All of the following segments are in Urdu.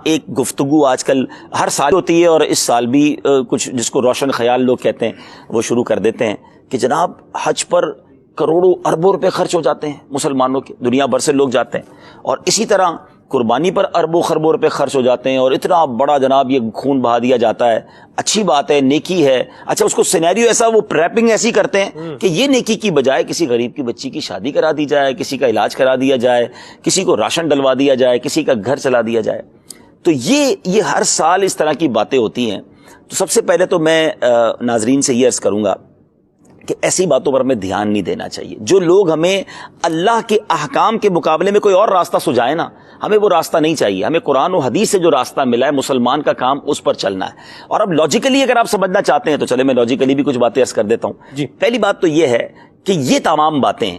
ایک گفتگو آج کل ہر سال ہوتی ہے اور اس سال بھی کچھ جس کو روشن خیال لوگ کہتے ہیں وہ شروع کر دیتے ہیں کہ جناب حج پر کروڑوں اربوں روپے خرچ ہو جاتے ہیں مسلمانوں کے، دنیا بھر سے لوگ جاتے ہیں، اور اسی طرح قربانی پر اربوں خربوں روپے خرچ ہو جاتے ہیں اور اتنا بڑا جناب یہ خون بہا دیا جاتا ہے۔ اچھی بات ہے، نیکی ہے، اچھا اس کو سینیریو ایسا وہ ریپنگ ایسی کرتے ہیں کہ یہ نیکی کی بجائے کسی غریب کی بچی کی شادی کرا دی جائے، کسی کا علاج کرا دیا جائے، کسی کو راشن ڈلوا دیا جائے، کسی کا گھر چلا دیا جائے۔ تو یہ ہر سال اس طرح کی باتیں ہوتی ہیں۔ تو سب سے پہلے تو میں ناظرین سے یہ عرض کروں گا کہ ایسی باتوں پر ہمیں دھیان نہیں دینا چاہیے۔ جو لوگ ہمیں اللہ کے احکام کے مقابلے میں کوئی اور راستہ سجھائے نا، ہمیں وہ راستہ نہیں چاہیے۔ ہمیں قرآن و حدیث سے جو راستہ ملا ہے مسلمان کا کام اس پر چلنا ہے۔ اور اب لاجیکلی اگر آپ سمجھنا چاہتے ہیں تو چلے میں لاجیکلی بھی کچھ باتیں عرض کر دیتا ہوں۔ جی، پہلی بات تو یہ ہے کہ یہ تمام باتیں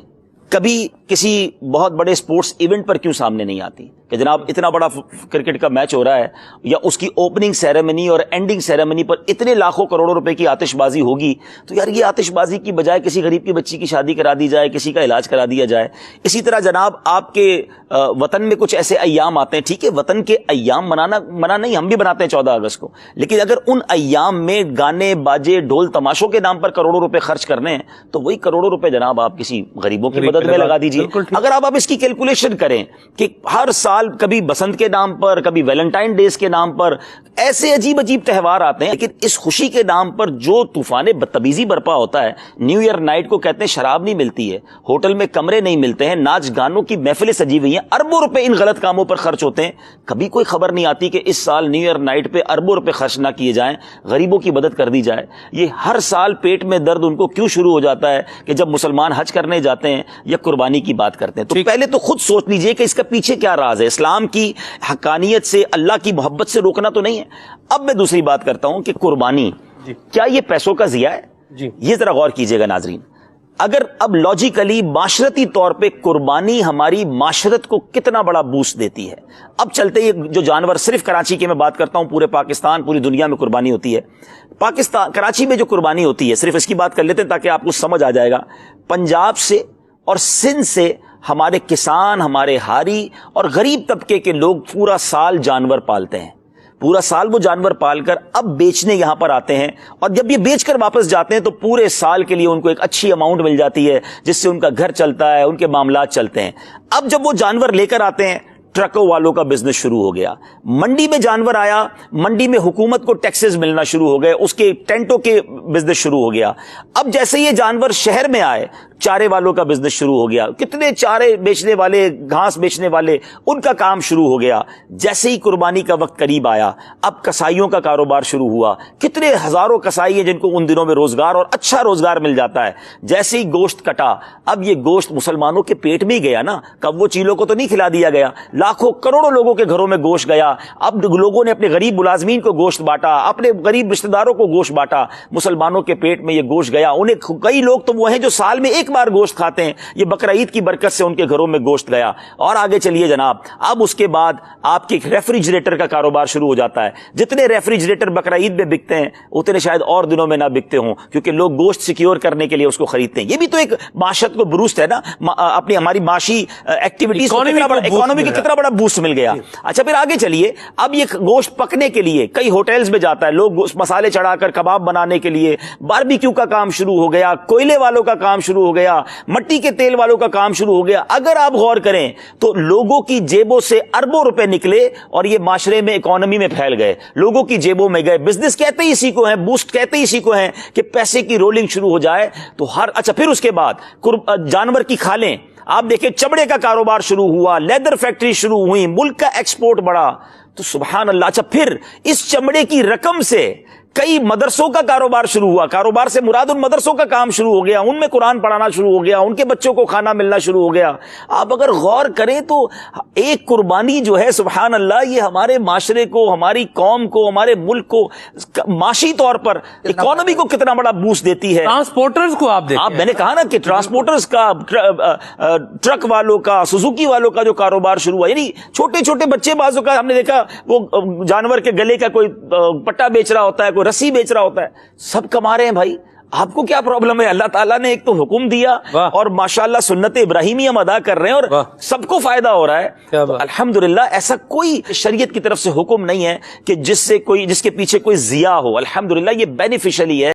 کبھی کسی بہت بڑے سپورٹس ایونٹ پر کیوں سامنے نہیں آتی کہ جناب اتنا بڑا کرکٹ کا میچ ہو رہا ہے یا اس کی اوپننگ سیریمنی اور اینڈنگ سیریمنی پر اتنے لاکھوں کروڑوں روپے کی آتش بازی ہوگی، تو یار یہ آتش بازی کی بجائے کسی غریب کی بچی کی شادی کرا دی جائے، کسی کا علاج کرا دیا جائے۔ اسی طرح جناب آپ کے وطن میں کچھ ایسے ایام آتے ہیں، ٹھیک ہے وطن کے ایام منع نہیں، ہم بھی مناتے ہیں 14 اگست کو، لیکن اگر ان ایام میں گانے باجے ڈھول تماشوں کے نام پر کروڑوں روپے خرچ کرنے ہیں تو وہی کروڑوں روپے جناب آپ کسی غریبوں کی مدد میں لگا دیجیے۔ اگر آپ اس کی کیلکولیشن کریں کہ ہر سال کبھی بسنت کے نام پر، کبھی ویلنٹائن ڈیز کے نام پر ایسے عجیب عجیب تہوار آتے ہیں، لیکن اس خوشی کے نام پر جو طوفان بدتمیزی برپا ہوتا ہے، نیو ایئر نائٹ کو کہتے ہیں شراب نہیں ملتی ہے، ہوٹل میں کمرے نہیں ملتے ہیں، ناچ گانوں کی محفلیں سجی ہوئی ہیں، اربوں روپے ان غلط کاموں پر خرچ ہوتے ہیں، کبھی کوئی خبر نہیں آتی کہ اس سال نیو ایئر نائٹ پہ اربوں روپے خرچ نہ کیے جائیں، غریبوں کی مدد کر دی جائے۔ یہ ہر سال پیٹ میں درد ان کو کیوں شروع ہو جاتا ہے کہ جب مسلمان حج کرنے جاتے ہیں یا قربانی کی بات کرتے ہیں؟ تو پہلے تو خود سوچ لیجئے کہ اس کا پیچھے کیا راز ہے۔ اسلام کی حقانیت سے، اللہ کی محبت سے روکنا تو نہیں ہے۔ اب میں دوسری بات کرتا ہوں کہ قربانی کیا یہ پیسوں کا ضیاع ہے؟ یہ ذرا غور کیجئے گا ناظرین۔ اگر اب لاجیکلی معاشرتی طور پہ قربانی ہماری معاشرت کو کتنا بڑا بوسٹ دیتی ہے۔ اب چلتے یہ جو جانور، صرف کراچی کی میں بات کرتا ہوں، پورے پاکستان پوری دنیا میں قربانی ہوتی ہے، پاکستان کراچی میں جو قربانی ہوتی ہے صرف اس کی بات کر لیتے ہیں تاکہ آپ کو سمجھ آ جائے گا۔ پنجاب سے اور سندھ سے ہمارے کسان، ہمارے ہاری اور غریب طبقے کے لوگ پورا سال جانور پالتے ہیں، پورا سال وہ جانور پال کر اب بیچنے یہاں پر آتے ہیں، اور جب یہ بیچ کر واپس جاتے ہیں تو پورے سال کے لیے ان کو ایک اچھی اماؤنٹ مل جاتی ہے جس سے ان کا گھر چلتا ہے، ان کے معاملات چلتے ہیں۔ اب جب وہ جانور لے کر آتے ہیں، ٹرکوں والوں کا بزنس شروع ہو گیا، منڈی میں جانور آیا، منڈی میں حکومت کو ٹیکسز ملنا شروع ہو گئے، اس کے ٹینٹوں کے بزنس شروع ہو گیا۔ اب جیسے یہ جانور شہر میں آئے، چارے والوں کا بزنس شروع ہو گیا، کتنے چارے بیچنے والے، گھاس بیچنے والے، ان کا کام شروع ہو گیا۔ جیسے ہی قربانی کا وقت قریب آیا، اب کسائیوں کا کاروبار شروع ہوا، کتنے ہزاروں کسائی ہیں جن کو ان دنوں میں روزگار اور اچھا روزگار مل جاتا ہے۔ جیسے ہی گوشت کٹا، اب یہ گوشت مسلمانوں کے پیٹ میں ہی گیا نا، کب چیلوں کو تو نہیں کھلا دیا گیا، لاکھوں کروڑوں لوگوں کے گھروں میں گوشت گیا۔ اب لوگوں نے اپنے غریب ملازمین کو گوشت بانٹا، اپنے غریب رشتہ داروں کو گوشت بانٹا، مسلمانوں کے پیٹ میں یہ گوشت گیا۔ انہیں کئی لوگ تو وہ ہیں جو سال میں ایک بار گوشت کھاتے ہیں، یہ بقرہ عید کی برکت سے ان کے گھروں میں گوشت گیا۔ اور آگے چلیے جناب، اب اس کے بعد آپ کے ریفریجریٹر کا کاروبار شروع ہو جاتا ہے۔ جتنے ریفریجریٹر بقرہ عید میں بکتے ہیں اتنے شاید اور دنوں میں نہ بکتے ہوں، کیونکہ لوگ گوشت سیکیور کرنے کے لیے اس کو خریدتے ہیں۔ یہ بھی تو ایک معاشرت کو بروسٹ ہے نا، اپنی ہماری معاشی ایکٹیویٹیز کو اکانومی کو کتنا بڑا بوسٹ مل گیا۔ اچھا پھر آگے چلیے، اب یہ گوشت پکنے کے لیے کئی ہوٹلز میں جاتا ہے، لوگ مسالے چڑھا کر کباب بنانے کے لیے، باربیکیو کا کام شروع ہو گیا، کوئلے والوں کا کام شروع ہو گیا، مٹی کے تیل والوں کا کام شروع ہو گیا۔ اگر آپ غور کریں تو لوگوں کی جیبوں سے اربوں روپے نکلے اور یہ معاشرے میں، اکانومی میں پھیل گئے، لوگوں کی جیبوں میں گئے۔ بزنس کہتے ہی اسی کو ہیں، بوسٹ کہتے ہی اسی کو ہیں کہ پیسے کی رولنگ شروع ہو جائے تو اچھا پھر اس کے بعد جانور کی کھالیں، آپ دیکھیں چمڑے کا کاروبار شروع ہوا، لیدر فیکٹری شروع ہوئی، ملک کا ایکسپورٹ بڑھا، تو سبحان اللہ۔ اچھا پھر اس چمڑے کی رقم سے کئی مدرسوں کا کاروبار شروع ہوا، کاروبار سے مراد ان مدرسوں کا کام شروع ہو گیا، ان میں قرآن پڑھانا شروع ہو گیا، ان کے بچوں کو کھانا ملنا شروع ہو گیا۔ آپ اگر غور کریں تو ایک قربانی جو ہے سبحان اللہ، یہ ہمارے معاشرے کو، ہماری قوم کو، ہمارے ملک کو معاشی طور پر، اکانومی کو کتنا بڑا بوسٹ دیتی ہے۔ ٹرانسپورٹرز کو آپ دیکھیں، میں نے کہا نا کہ ٹرانسپورٹرز کا، ٹرک والوں کا، سوزوکی والوں کا جو کاروبار شروع ہوا، یعنی چھوٹے چھوٹے بچے، بعضوں کا ہم نے دیکھا وہ جانور کے گلے کا کوئی پٹا بیچ رہا ہوتا ہے، کوئی رسی بیچ رہا ہوتا ہے، سب کما رہے ہیں بھائی۔ آپ کو کیا پرابلم ہے؟ اللہ تعالیٰ نے ایک تو حکم دیا اور ماشاءاللہ سنت ابراہیمی ہم ادا کر رہے ہیں اور سب کو فائدہ ہو رہا ہے. الحمدللہ ایسا کوئی شریعت کی طرف سے حکم نہیں ہے کہ جس کے پیچھے کوئی ضیاع ہو. الحمدللہ یہ بینیفیشلی ہے.